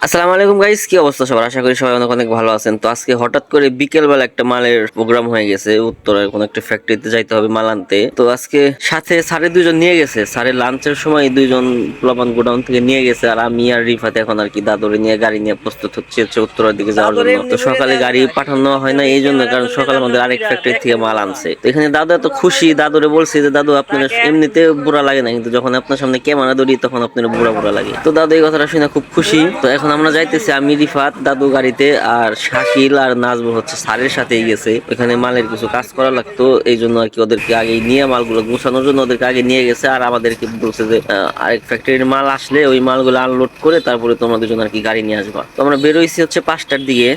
আসসালামু আলাইকুম গাইস, কি অবস্থা সবার? আশা করি সবাই অনেক অনেক ভালো আছেন। তো আজকে হঠাৎ করে বিকেল বেলা একটা মালের প্রোগ্রাম হয়ে গেছে, উত্তরের কোন একটা ফ্যাক্টরিতে যাইতে হবে মাল আনতে। তো আজকে সাথে স্যারের দুইজন নিয়ে গেছে, স্যারের লাঞ্চের সময় দুইজন পোলাপান গোডাউন থেকে নিয়ে গেছে। আর আমি আর রিফাত এখন আর কি দাদরে নিয়ে গাড়ি নিয়ে প্রস্তুত হচ্ছে উত্তরের দিকে যাওয়ার জন্য। তো সকালে গাড়ি পাঠানো হয় না এই জন্য, কারণ সকালে আমাদের আরেক ফ্যাক্টরি থেকে মাল আনছে। তো এখানে দাদু এত খুশি, দাদুরে বলছে যে দাদু আপনার এমনিতে বুড়া লাগে না, কিন্তু যখন আপনার সামনে ক্যামেরা ধরি তখন আপনার বুড়া বুড়া লাগে। তো দাদু এই কথাটা শুনে খুব খুশি। তো এখন আমরা যাইতেছি, আমি রিফাত দাদু গাড়িতে, আর শাকিল আর নাজমুল হচ্ছে স্যারের সাথেই গেছে। ওখানে মালের কিছু কাজ করা লাগতো, এই জন্য আর কি ওদেরকে আগে নিয়ে মালগুলো গুছানোর জন্য ওদেরকে আগে নিয়ে গেছে। আর আমাদেরকে বলছে যে আরেক ফ্যাক্টরির মাল আসলে ওই মালগুলো আনলোড করে তারপরে তোমরা দুজন আর কি গাড়ি নিয়ে আসবা। তো আমরা বেরোইছি হচ্ছে 5টার দিকে।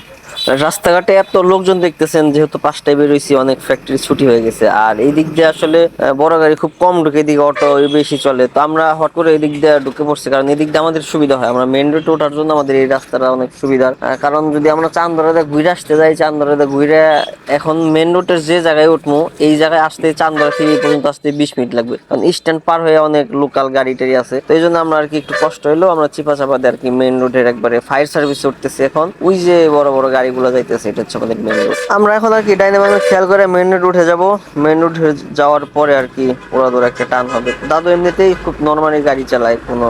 রাস্তাঘাটে এত লোকজন দেখতেছেন, যেহেতু 5টায় বেরোইছি, অনেক ফ্যাক্টরি ছুটি হয়ে গেছে। আর এই দিক দিয়ে আসলে বড় গাড়ি খুব কম ঢুকে, এদিকে অটো বেশি চলে। তো আমরা হট করে এই দিক দিয়ে ঢুকে পড়ছি, কারণ এই দিক দিয়ে আমাদের সুবিধা হয়। আমরা মেন রোডে ওঠার জন্য আমাদের এই রাস্তাটা অনেক সুবিধার। কারণ যদি আমরা চান্দরাতে ঘুরে আসতে যাই, চান্দরাতে ঘুরে এখন মেন রোডের যে জায়গায় উঠবো, এই জায়গায় আসতে চান্দরা থেকে এই পর্যন্ত আসতে 20 মিনিট লাগবে, কারণ স্ট্যান্ড পার হয়ে অনেক লোকাল গাড়ি টাড়ি আছে। তো এই জন্য আমরা আর কি একটু কষ্ট হইলো, আমরা চিপা চাপা দিয়ে আর কি মেন রোডের একবারে ফায়ার সার্ভিস উঠতেছি। এখন ওই যে বড় বড় গাড়িগুলো যাইতেছে, এটা হচ্ছে আমাদের মেন রোড। আমরা এখন আর কি ডাইনামামে খেয়াল করে মেন রোড উঠে যাব। মেন রোড যাওয়ার পরে আর কি ওরা একটা টান হবে। দাদু এমনিতেই খুব নর্মালি গাড়ি চালায়, কোনো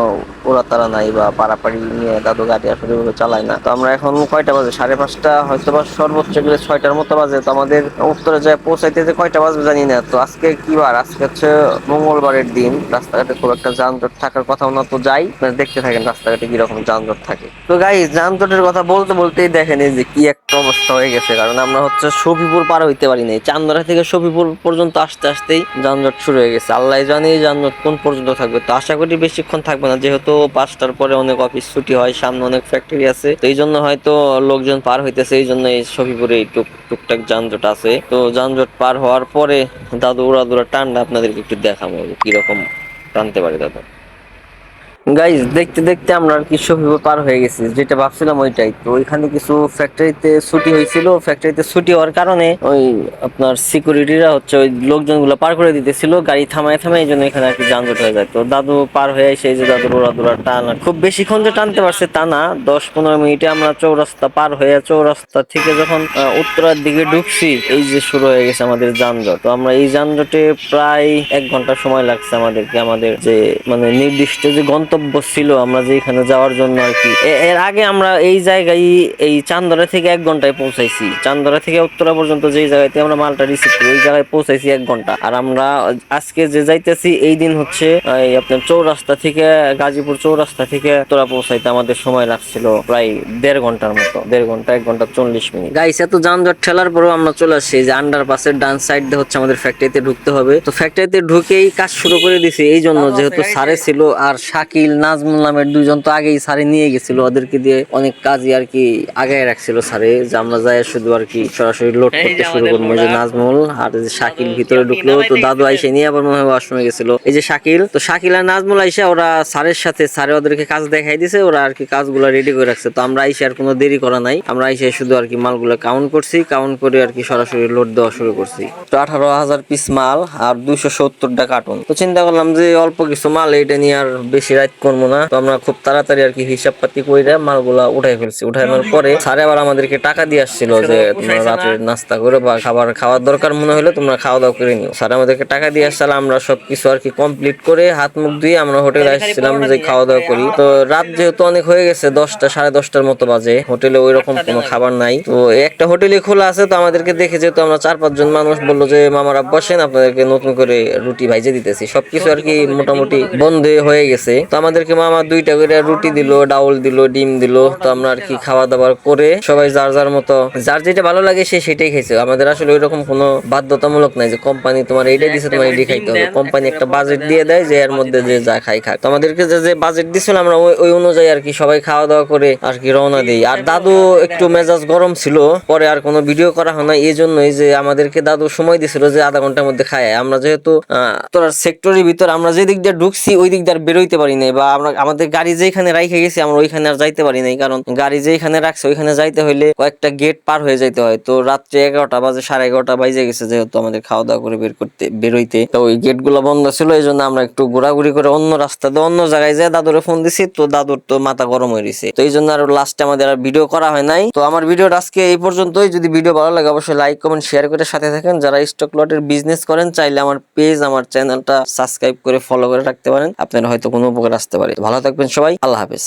ওরা তারা নাই বা পারাপাড়ি নিয়ে দাদু গাড়ি আসলে ওগুলো চালায় না। তো আমরা এখন কয়টা বাজে, 5:30 হয়তো বা সর্বোচ্চ গেলে 6টার মতো বাজে। তো আমাদের উত্তরে যায় পৌঁছাইতে যে কয়টা বাজবে জানি না। তো আজকে কি বার? আজকে হচ্ছে মঙ্গলবারের দিন, রাস্তাঘাটে খুব একটা যানজট থাকার কথাও না। তো যাই, দেখতে থাকেন রাস্তাঘাটে কিরকম যানজট থাকে। তো গাইস, যানজটের কথা বলতে বলতেই দেখেন এই যে কি একটা অবস্থা হয়ে গেছে। কারণ আমরা হচ্ছে সফিপুর পার হইতে পারি নাই, চান্দরা থেকে সফিপুর পর্যন্ত আসতে আসতেই যানজট শুরু হয়ে গেছে। আল্লাহ জানে এই যানজট কোন পর্যন্ত থাকবে। তো আশা করি বেশিক্ষণ থাকবে না, যেহেতু 5টার পরে অনেক অফিস ছুটি হয়, সামনে অনেক ফ্যাক্টরি আছে। তো এই জন্য হয়তো লোকজন পার হইতেছে, এই জন্য এই সফিপুরে টুকটাক যানজট আছে। তো যানজট পার হওয়ার পরে দাদু উড়াদুরা টানটা আপনাদেরকে একটু দেখাবো কিরকম টানতে পারে দাদু। গাইজ, দেখতে দেখতে আমরা আর কি সফিপুর পার হয়ে গেছি, যেটা ভাবছিলাম ওইটাই। তো ওইখানে কিছু ফ্যাক্টরিতে ছুটি হয়েছিল, ফ্যাক্টরিতে ছুটি হওয়ার কারণে ওই আপনার সিকিউরিটিরা হচ্ছে ওই লোকজনগুলো পার করে দিতেছিল গাড়ি থামায় থামায়, এই জন্য এখানে আর কি যানজট হয়ে যায়। তো দাদু পার হয়ে এসে যে দাদুর ওরা টান, খুব বেশিক্ষণ যে টানতে পারছে তা না, 10-15 মিনিটে আমরা চৌরাস্তা পার হয়ে চৌরাস্তা থেকে যখন উত্তরার দিকে ঢুকছি, এই যে শুরু হয়ে গেছে আমাদের যানজট। তো আমরা এই যানজটে প্রায় 1 ঘন্টা সময় লাগছে আমাদেরকে, আমাদের যে মানে নির্দিষ্ট যে গন্তব্য ছিল আমরা যেখানে যাওয়ার জন্য আর কি। এর আগে আমরা এই জায়গায় এই চান্দরা থেকে 1 ঘন্টায় পৌঁছাইছি। চান্দরা থেকে উত্তরা পর্যন্ত যে জায়গাতে আমরা মালটা রিসিভ করি, ওই জায়গায় পৌঁছাইছি 1 ঘন্টা। আর আমরা আজকে যে যাইতেছি এই দিন হচ্ছে এই আপনার চৌরাস্তা থেকে, গাজীপুর চৌরাস্তা থেকে উত্তরা পৌঁছাইতে আমাদের সময় লাগছিল প্রায় 1.5 ঘন্টার মতো, 1.5 ঘন্টা, 1 ঘন্টা 40 মিনিট। গাইস, এত যানজট ঠেলার পরেও আমরা চলে আসছি যে আন্ডারপাসের ডান সাইড দিয়ে হচ্ছে আমাদের ফ্যাক্টরিতে ঢুকতে হবে। তো ফ্যাক্টরিতে ঢুকেই কাজ শুরু করে দিছি, এই জন্য যেহেতু সারে ছিল আর শাকিল নাজমুল নামের দুইজন তো আগেই সারে নিয়ে গেছিল, ওদেরকে দিয়ে অনেক কাজই আর কি আগায় রাখছিল সারে, যে আমরা যাই শুধু আর কি সরাসরি লোড করতে শুরু করবো। যে নাজমুল আর যে শাকিল ভিতরে ঢুকলো, তো দাদু আইসে নিয়ে আবার মনে হয় ওয়াশরুমে গেছিল। এই যে শাকিল, তো শাকিল আর নাজমুল আইসা ওরা সারের সাথে, সারে ওদেরকে কাজ দেখাই দিছে, ওরা আর কি কাজগুলো রেডি করে রাখছে। তো আমরা আইসে আর কোনো দেরি করা নাই, আমরা আইসে শুধু আর কি মালগুলো কাউন্ট করছি, কাউন্ট করে আর কি সরাসরি লোড দেওয়া শুরু করছি। তো 18,000 পিস মাল আর 270টা কার্টুন। তো চিন্তা করলাম যে অল্প কিছু মাল, এটা নিয়ে আর বেশি রাইড করবো না। তো আমরা খুব তাড়াতাড়ি আর কি হিসাব পাতি করে মালগুলা উঠাই ফেলছি। উঠানোর পরে স্যারে আবার আমাদেরকে টাকা দিয়ে আসছিল যে তোমরা রাতের নাস্তা করে বা খাওয়ার দরকার মনে হলে তোমরা খাওয়া দাওয়া করে নিও। স্যার আমাদেরকে টাকা দিয়ে আসছিল। আমরা সবকিছু আর কি কমপ্লিট করে হাত মুখ ধুয়ে আমরা হোটেলে আসছিলাম যে খাওয়া দাওয়া করি। তো রাত যেহেতু অনেক হয়ে গেছে, 10টা 10:30টার মতো বাজে, হোটেলে ওই রকম কোনো খাবার নাই। তো একটা হোটেলে খোলা আছে, তো আমাদেরকে দেখে যেহেতু আমরা 4-5 জন মানুষ, বললো যে মামারা বসেন, আপনাদেরকে নতুন করে রুটি ভাইজে দিতেছি। সবকিছু আর কি মোটামুটি বন্ধ হয়ে গেছে। তো আমাদেরকে মামা 2টা করে রুটি দিল, ডাউল দিল, ডিম দিল। তো আমরা আর কি খাওয়া দাওয়া করে সবাই যার যার মতো, যার যেটা ভালো লাগে সে সেটাই খাইছে। আমাদের আসলে ওই রকম কোনো বাধ্যতামূলক নাই যে কোম্পানি তোমার এইটাই দিছে তোমার এটাই খাইতে হবে। কোম্পানি একটা বাজেট দিয়ে দেয় যে এর মধ্যে যে যা খাই খাক। তো আমাদেরকে যে বাজেট দিছিল আমরা ওই অনুযায়ী আর কি সবাই খাওয়া দাওয়া করে আর কি রওনা দিই। আর দাদু একটু মেজাজ গরম ছিল, পরে আর কোনো ভিডিও করা হয় না। এই জন্যই যে আমাদেরকে দাদু সময় দিছিল যে আধা ঘন্টার মধ্যে খায়। আমরা যেহেতু তোর সেক্টরের ভিতর আমরা যে দিক দিয়ে ঢুকছি ওই দিক দিয়ে বেরোইতে পারি নাই, বা আমরা আমাদের গাড়ি যেখানে রাইখে গেছি আমরা ওইখানে আর যাইতে পারি নাই, কারণ গাড়ি যেখানে রাখছে ওইখানে যাইতে হইলে কয়েকটা গেট পার হয়ে যাইতে হয়। তো রাত্রে 11টা বাজে, 11:30 বাজে গেছে যেহেতু আমাদের খাওয়া দাওয়া করে বেরোইতে, তো ওই গেট গুলো বন্ধ ছিল। এই জন্য আমরা একটু ঘোরাঘুরি করে অন্য রাস্তা দিয়ে অন্য জায়গায় যায় দাদুরে ফোন দিছি। তো দাদুর তো মাথা গরম হয়ে গেছে, তো এই জন্য আর লাস্টে আমাদের আর ভিডিও করা হয় নাই। তো আমার ভিডিওটা আজকে এই পর্যন্তই। যদি ভিডিও ভালো লাগে অবশ্যই লাইক কমেন্ট শেয়ার করে সাথে থাকেন। যারা স্টক লটের বিজনেস করেন চাইলে আমার পেজ আমার চ্যানেলটা সাবস্ক্রাইব করে ফলো করে রাখতে পারেন, আপনার হয়তো কোনো উপকার আসতে পারে। ভালো থাকবেন সবাই, আল্লাহ হাফেজ।